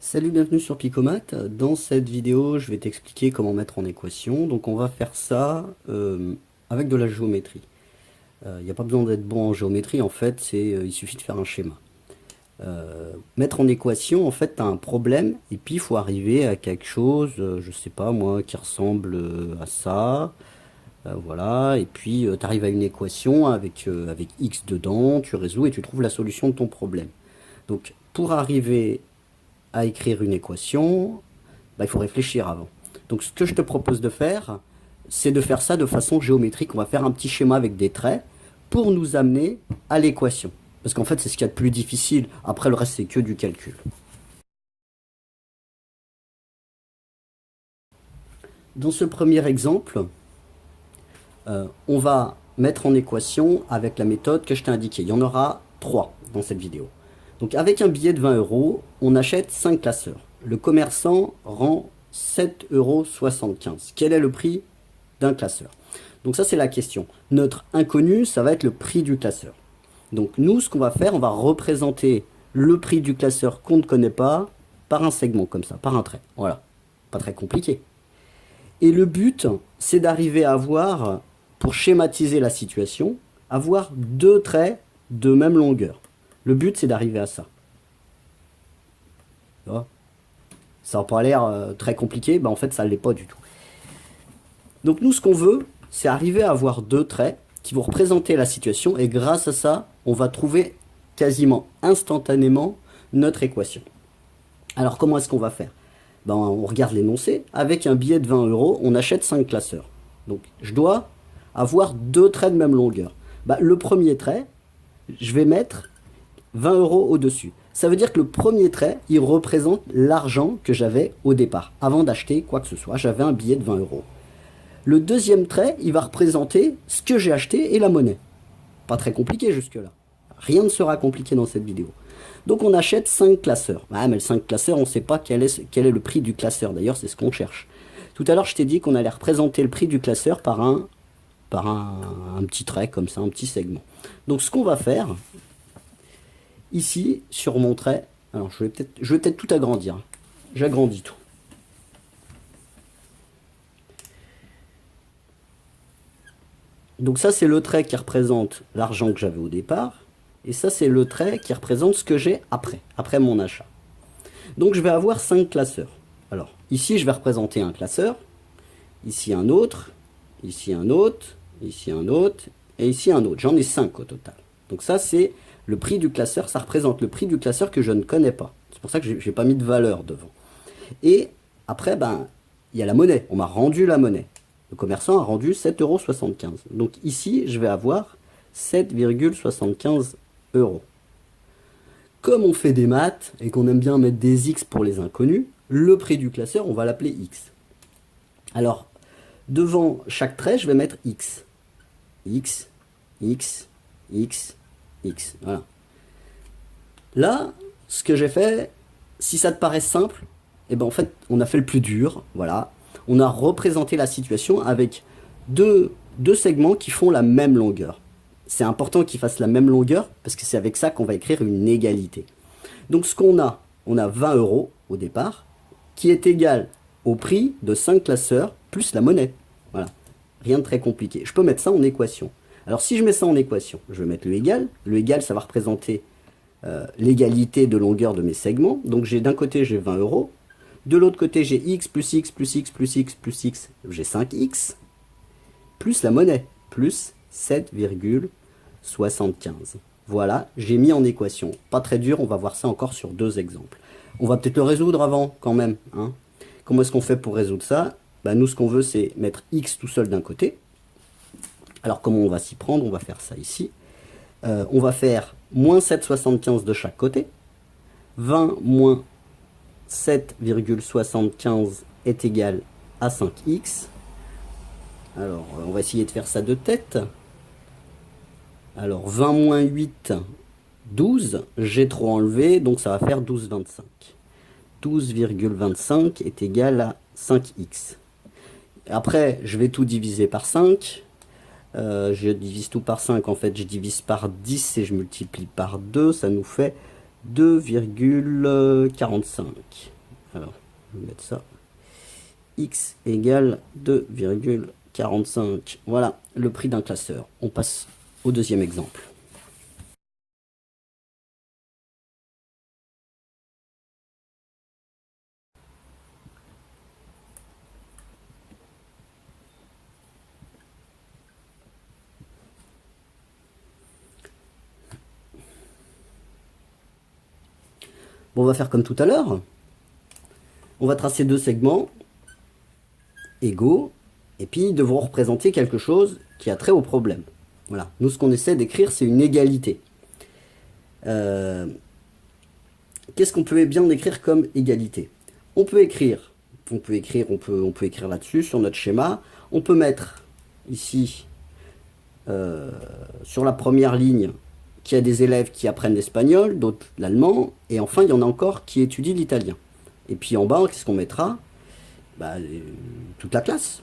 Salut, bienvenue sur Picomat. Dans cette vidéo, je vais t'expliquer comment mettre en équation. Donc on va faire ça avec de la géométrie. Il n'y a pas besoin d'être bon en géométrie, en fait, il suffit de faire un schéma. Mettre en équation, en fait, tu as un problème, et puis il faut arriver à quelque chose, je sais pas moi, qui ressemble à ça. Voilà, et puis tu arrives à une équation avec x dedans, tu résous et tu trouves la solution de ton problème. Donc pour arriver à écrire une équation, bah, il faut réfléchir avant. Donc ce que je te propose de faire, c'est de faire ça de façon géométrique. On va faire un petit schéma avec des traits pour nous amener à l'équation. Parce qu'en fait, c'est ce qu'il y a de plus difficile. Après, le reste, c'est que du calcul. Dans ce premier exemple, on va mettre en équation avec la méthode que je t'ai indiquée. Il y en aura 3 dans cette vidéo. Donc avec un billet de 20 euros, on achète 5 classeurs. Le commerçant rend 7,75 €. Quel est le prix d'un classeur? Donc ça, c'est la question. Notre inconnu, ça va être le prix du classeur. Donc nous, ce qu'on va faire, on va représenter le prix du classeur qu'on ne connaît pas par un segment comme ça, par un trait. Voilà, pas très compliqué. Et le but, c'est d'arriver à avoir, pour schématiser la situation, avoir 2 traits de même longueur. Le but, c'est d'arriver à ça. Ça n'a pas l'air très compliqué, en fait, ça ne l'est pas du tout. Donc nous, ce qu'on veut, c'est arriver à avoir 2 traits qui vont représenter la situation, et grâce à ça, on va trouver quasiment instantanément notre équation. Alors comment est-ce qu'on va faire? On regarde l'énoncé. Avec un billet de 20 euros, on achète 5 classeurs. Donc je dois avoir 2 traits de même longueur. Le premier trait, je vais mettre 20 euros au-dessus. Ça veut dire que le premier trait, il représente l'argent que j'avais au départ. Avant d'acheter quoi que ce soit, j'avais un billet de 20 euros. Le deuxième trait, il va représenter ce que j'ai acheté et la monnaie. Pas très compliqué jusque-là. Rien ne sera compliqué dans cette vidéo. Donc on achète 5 classeurs. Mais le 5 classeurs, on ne sait pas quel est le prix du classeur. D'ailleurs, c'est ce qu'on cherche. Tout à l'heure, je t'ai dit qu'on allait représenter le prix du classeur par un petit trait, comme ça, un petit segment. Donc ce qu'on va faire, ici, sur mon trait, alors je vais peut-être tout agrandir. J'agrandis tout. Donc ça, c'est le trait qui représente l'argent que j'avais au départ. Et ça, c'est le trait qui représente ce que j'ai après mon achat. Donc je vais avoir 5 classeurs. Alors, ici, je vais représenter un classeur. Ici, un autre. Ici, un autre. Ici, un autre. Et ici, un autre. J'en ai 5 au total. Donc ça, c'est le prix du classeur. Ça représente le prix du classeur que je ne connais pas. C'est pour ça que je n'ai pas mis de valeur devant. Et après, il y a la monnaie. On m'a rendu la monnaie. Le commerçant a rendu 7,75 €. Donc ici, je vais avoir 7,75 €. Comme on fait des maths et qu'on aime bien mettre des X pour les inconnus, le prix du classeur, on va l'appeler X. Alors, devant chaque trait, je vais mettre X. X, X, X, X. Voilà. Là, ce que j'ai fait, si ça te paraît simple, en fait, on a fait le plus dur. Voilà. On a représenté la situation avec deux segments qui font la même longueur. C'est important qu'ils fassent la même longueur parce que c'est avec ça qu'on va écrire une égalité. Donc ce qu'on a, on a 20 euros au départ qui est égal au prix de 5 classeurs plus la monnaie. Voilà, rien de très compliqué. Je peux mettre ça en équation. Alors si je mets ça en équation, je vais mettre le égal. Le égal, ça va représenter l'égalité de longueur de mes segments. Donc d'un côté, j'ai 20 euros. De l'autre côté, j'ai x plus x plus x plus x plus x. J'ai 5x plus la monnaie, plus 7,75. Voilà, j'ai mis en équation. Pas très dur, on va voir ça encore sur 2 exemples. On va peut-être le résoudre avant, quand même. Comment est-ce qu'on fait pour résoudre ça? Nous, ce qu'on veut, c'est mettre x tout seul d'un côté. Alors, comment on va s'y prendre? On va faire ça ici. On va faire moins 7,75 de chaque côté. 20 moins 7,75 est égal à 5x. Alors, on va essayer de faire ça de tête. Alors, 20 moins 8, 12. J'ai trop enlevé, donc ça va faire 12,25. 12,25 est égal à 5x. Après, je vais tout diviser par 5. Je divise tout par 5. En fait, je divise par 10 et je multiplie par 2. Ça nous fait 2,45. Alors, je vais mettre ça. X égale 2,45. Voilà le prix d'un classeur. On passe au deuxième exemple. Bon, on va faire comme tout à l'heure. On va tracer deux segments égaux, et puis ils devront représenter quelque chose qui a trait au problème. Voilà. Nous, ce qu'on essaie d'écrire, c'est une égalité. Qu'est-ce qu'on peut bien écrire comme égalité? On peut écrire là-dessus, sur notre schéma. On peut mettre ici, sur la première ligne, qu'il y a des élèves qui apprennent l'espagnol, d'autres l'allemand, et enfin, il y en a encore qui étudient l'italien. Et puis en bas, qu'est-ce qu'on mettra? Toute la classe.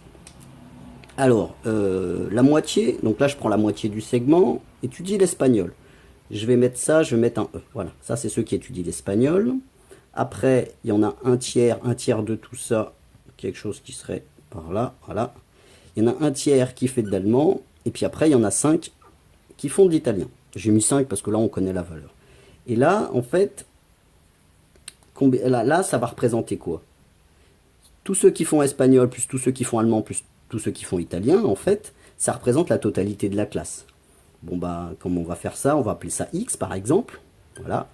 Alors, la moitié, donc là, je prends la moitié du segment, étudie l'espagnol. Je vais mettre ça, je vais mettre un E. Voilà, ça, c'est ceux qui étudient l'espagnol. Après, il y en a un tiers de tout ça, quelque chose qui serait par là, voilà. Il y en a un tiers qui fait de l'allemand, et puis après, il y en a 5 qui font de l'italien. J'ai mis 5 parce que là, on connaît la valeur. Et là, en fait, là, ça va représenter quoi? Tous ceux qui font espagnol, plus tous ceux qui font allemand, plus tous ceux qui font italien, en fait, ça représente la totalité de la classe. Bon, bah, comment on va faire ça? On va appeler ça X, par exemple. Voilà.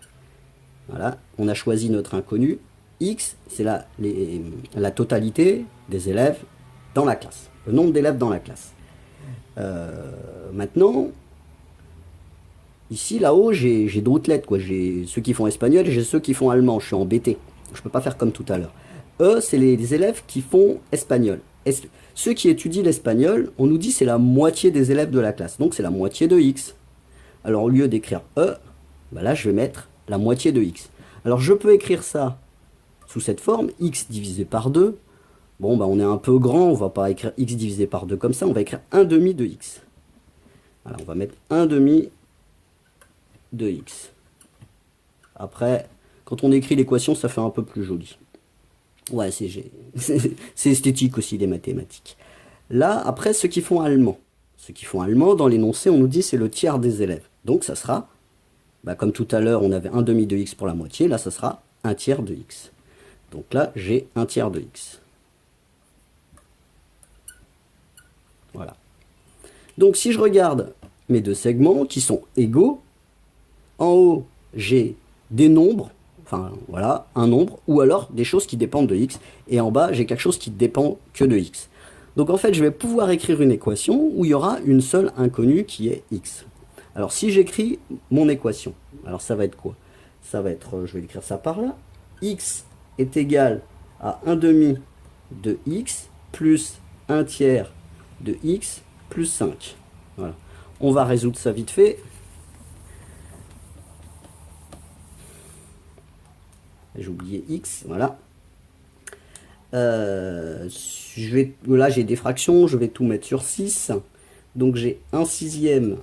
Voilà, on a choisi notre inconnu. X, c'est la totalité des élèves dans la classe, le nombre d'élèves dans la classe. Maintenant, ici, là-haut, j'ai d'autres lettres, quoi. J'ai ceux qui font espagnol et j'ai ceux qui font allemand. Je suis embêté. Je ne peux pas faire comme tout à l'heure. E, c'est les élèves qui font espagnol. Ceux qui étudient l'espagnol, on nous dit c'est la moitié des élèves de la classe. Donc c'est la moitié de X. Alors au lieu d'écrire E, bah là je vais mettre la moitié de X. Alors je peux écrire ça sous cette forme, X divisé par 2. Bon, bah on est un peu grand, on va pas écrire X divisé par 2 comme ça, on va écrire 1 demi de X. Voilà, on va mettre 1 demi de X. Après, quand on écrit l'équation, ça fait un peu plus joli. Ouais, c'est esthétique aussi, les mathématiques. Là, après, ceux qui font allemand. Ceux qui font allemand, dans l'énoncé, on nous dit c'est le tiers des élèves. Donc ça sera, comme tout à l'heure, on avait 1 demi de X pour la moitié, là, ça sera 1 tiers de X. Donc là, j'ai 1 tiers de X. Voilà. Donc si je regarde mes deux segments qui sont égaux, en haut, j'ai des nombres, enfin voilà, un nombre, ou alors des choses qui dépendent de X, et en bas, j'ai quelque chose qui dépend que de X. Donc en fait, je vais pouvoir écrire une équation où il y aura une seule inconnue qui est X. Alors si j'écris mon équation, alors ça va être quoi? Ça va être, je vais écrire ça par là, X est égal à 1 demi de X plus 1 tiers de X plus 5. Voilà. On va résoudre ça vite fait. J'ai oublié X, voilà. Là, j'ai des fractions, je vais tout mettre sur 6. Donc, j'ai 1 sixième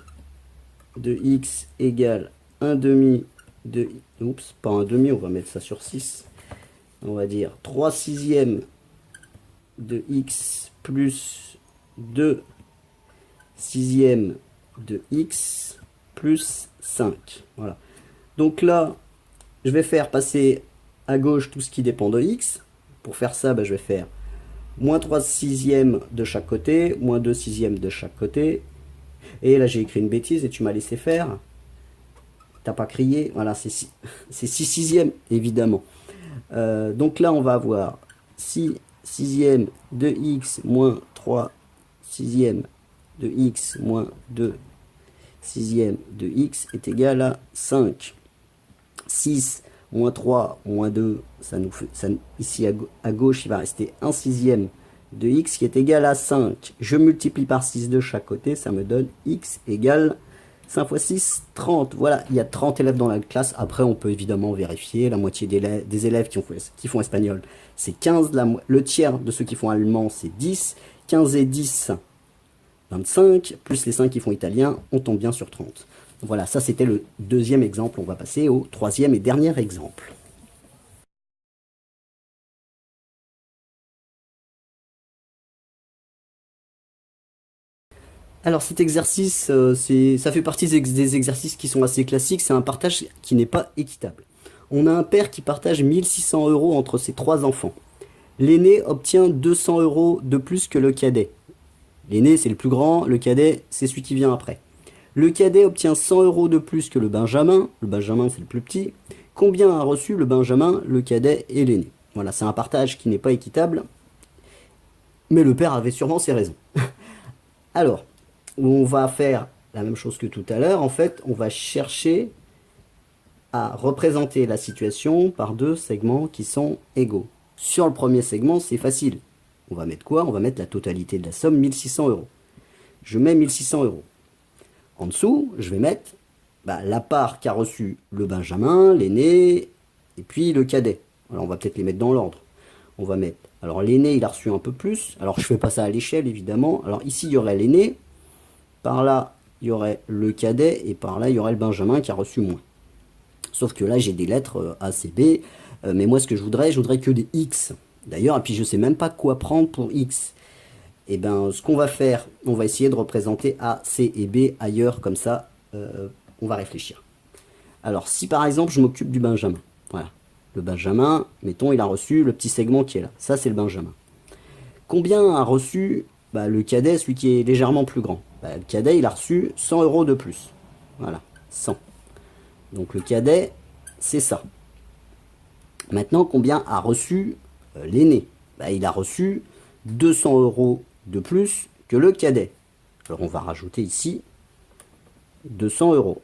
de X égale 1 demi de... Oups, pas 1 demi, on va mettre ça sur 6. On va dire 3 sixièmes de X plus 2 sixièmes de X plus 5. Voilà. Donc là, je vais faire passer à gauche tout ce qui dépend de X. Pour faire ça, je vais faire moins 3 sixièmes de chaque côté, moins 2 sixièmes de chaque côté. Et là, j'ai écrit une bêtise et tu m'as laissé faire. T'as pas crié. Voilà, c'est 6 sixièmes, évidemment. Donc là, on va avoir 6 sixièmes de X moins 3 sixièmes de X moins 2 sixièmes de X est égal à 5. 6 moins 3 moins 2, ça nous fait, ici à gauche, il va rester 1 sixième de X qui est égal à 5. Je multiplie par 6 de chaque côté, ça me donne X égale 5 fois 6, 30. Voilà, il y a 30 élèves dans la classe. Après, on peut évidemment vérifier. La moitié des élèves qui font espagnol, c'est 15. Le tiers de ceux qui font allemand, c'est 10. 15 et 10, 25. Plus les 5 qui font italien, on tombe bien sur 30. Voilà, ça c'était le deuxième exemple. On va passer au troisième et dernier exemple. Alors cet exercice, ça fait partie des exercices qui sont assez classiques, c'est un partage qui n'est pas équitable. On a un père qui partage 1600 € entre ses trois enfants. L'aîné obtient 200 € de plus que le cadet. L'aîné c'est le plus grand, le cadet c'est celui qui vient après. Le cadet obtient 100 € de plus que le benjamin c'est le plus petit. Combien a reçu le benjamin, le cadet et l'aîné? Voilà, c'est un partage qui n'est pas équitable, mais le père avait sûrement ses raisons. Alors, on va faire la même chose que tout à l'heure. En fait, on va chercher à représenter la situation par deux segments qui sont égaux. Sur le premier segment, c'est facile. On va mettre quoi? On va mettre la totalité de la somme, 1600 €. Je mets 1600 €. En dessous, je vais mettre la part qu'a reçu le benjamin, l'aîné, et puis le cadet. Alors, on va peut-être les mettre dans l'ordre. On va mettre... Alors, l'aîné, il a reçu un peu plus. Alors, je fais pas ça à l'échelle, évidemment. Alors, ici, il y aurait l'aîné. Par là, il y aurait le cadet. Et par là, il y aurait le benjamin qui a reçu moins. Sauf que là, j'ai des lettres A, C, B. Mais moi, ce que je voudrais que des X. D'ailleurs, et puis je sais même pas quoi prendre pour X. Et ben, ce qu'on va faire, on va essayer de représenter A, C et B ailleurs, comme ça, on va réfléchir. Alors, si par exemple, je m'occupe du benjamin. Voilà. Le benjamin, mettons, il a reçu le petit segment qui est là. Ça, c'est le benjamin. Combien a reçu le cadet, celui qui est légèrement plus grand? Le cadet, il a reçu 100 € de plus. Voilà, 100. Donc le cadet, c'est ça. Maintenant, combien a reçu l'aîné? Il a reçu 200 € de plus que le cadet. Alors on va rajouter ici 200 €.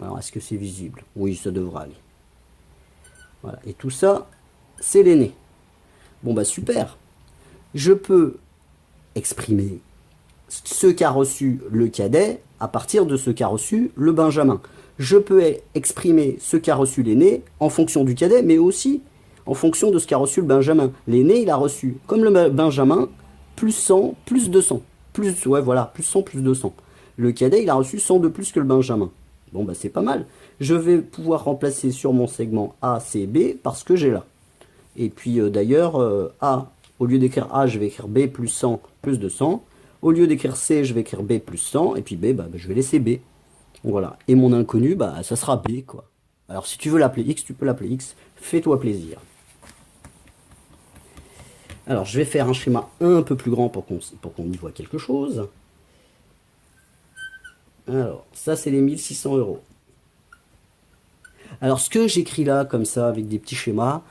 Alors est-ce que c'est visible? Oui, ça devrait aller. Voilà. Et tout ça, c'est l'aîné. Bon super. Je peux exprimer ce qu'a reçu le cadet à partir de ce qu'a reçu le benjamin. Je peux exprimer ce qu'a reçu l'aîné en fonction du cadet, mais aussi en fonction de ce qu'a reçu le benjamin. L'aîné, il a reçu, comme le benjamin, plus 100, plus 200. Plus 100, plus 200. Le cadet, il a reçu 100 de plus que le benjamin. Bon, c'est pas mal. Je vais pouvoir remplacer sur mon segment A, C, B, parce que j'ai là. Et puis, d'ailleurs, A, au lieu d'écrire A, je vais écrire B plus 100, plus 200. Au lieu d'écrire C, je vais écrire B plus 100. Et puis B, je vais laisser B. Voilà. Et mon inconnu, ça sera B, quoi. Alors, si tu veux l'appeler X, tu peux l'appeler X. Fais-toi plaisir. Alors, je vais faire un schéma un peu plus grand pour qu'on y voit quelque chose. Alors, ça, c'est les 1600 €. Alors, ce que j'écris là, comme ça, avec des petits schémas,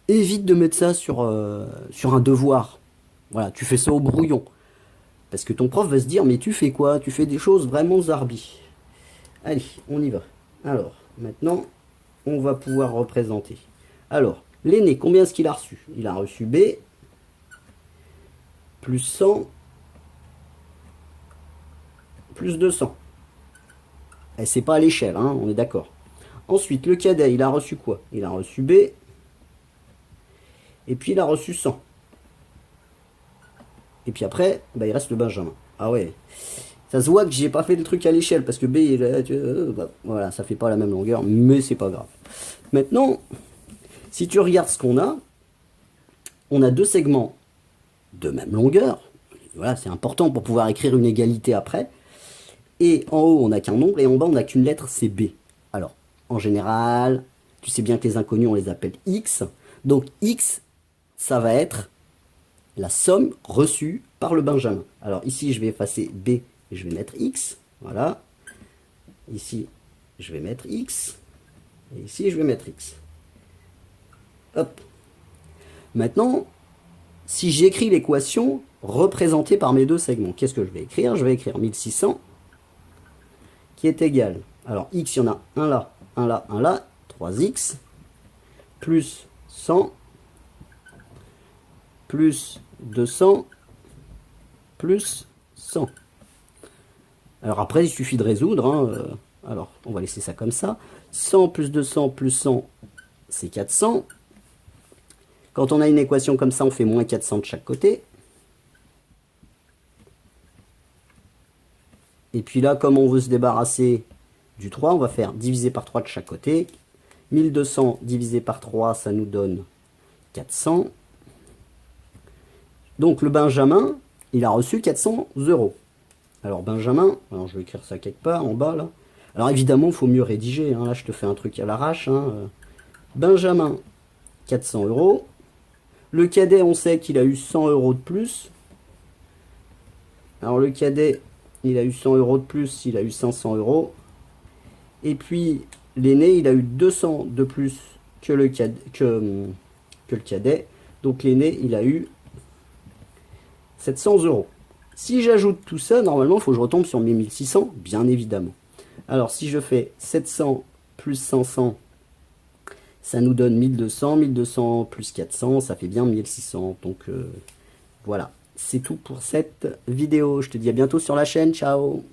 évite de mettre ça sur un devoir. Voilà, tu fais ça au brouillon. Parce que ton prof va se dire, mais tu fais quoi? Tu fais des choses vraiment zarbi. Allez, on y va. Alors, maintenant, on va pouvoir représenter. Alors, l'aîné, combien est-ce qu'il a reçu? Il a reçu B, plus 100, plus 200. Et c'est pas à l'échelle, hein, on est d'accord. Ensuite, le cadet, il a reçu quoi? Il a reçu B, et puis il a reçu 100. Et puis après, il reste le benjamin. Ah ouais, ça se voit que j'ai pas fait le truc à l'échelle, parce que B, voilà, ça fait pas la même longueur, mais c'est pas grave. Maintenant, si tu regardes ce qu'on a, on a deux segments de même longueur. Voilà, c'est important pour pouvoir écrire une égalité après. Et en haut, on n'a qu'un nombre, et en bas, on n'a qu'une lettre, c'est B. Alors, en général, tu sais bien que les inconnus, on les appelle X. Donc, X, ça va être la somme reçue par le benjamin. Alors, ici, je vais effacer B, et je vais mettre X. Voilà. Ici, je vais mettre X. Et ici, je vais mettre X. Hop. Maintenant, si j'écris l'équation représentée par mes deux segments, qu'est-ce que je vais écrire? Je vais écrire 1600 qui est égal. Alors, X, il y en a un là, un là, un là, 3X, plus 100, plus 200, plus 100. Alors après, il suffit de résoudre. Hein, alors, on va laisser ça comme ça. 100 plus 200 plus 100, c'est 400. Quand on a une équation comme ça, on fait moins 400 de chaque côté. Et puis là, comme on veut se débarrasser du 3, on va faire diviser par 3 de chaque côté. 1200 divisé par 3, ça nous donne 400. Donc le benjamin, il a reçu 400 €. Alors Benjamin, alors je vais écrire ça quelque part en bas là. Alors évidemment, il faut mieux rédiger, hein. Là je te fais un truc à l'arrache, hein. Benjamin, 400 euros. Le cadet, on sait qu'il a eu 100 euros de plus. Alors le cadet, il a eu 100 euros de plus, il a eu 500 euros. Et puis l'aîné, il a eu 200 de plus que le cadet. Donc l'aîné, il a eu 700 euros. Si j'ajoute tout ça, normalement, il faut que je retombe sur mes 1600, bien évidemment. Alors si je fais 700 plus 500, ça nous donne 1200. 1200 plus 400, ça fait bien 1600. Donc voilà, c'est tout pour cette vidéo. Je te dis à bientôt sur la chaîne. Ciao!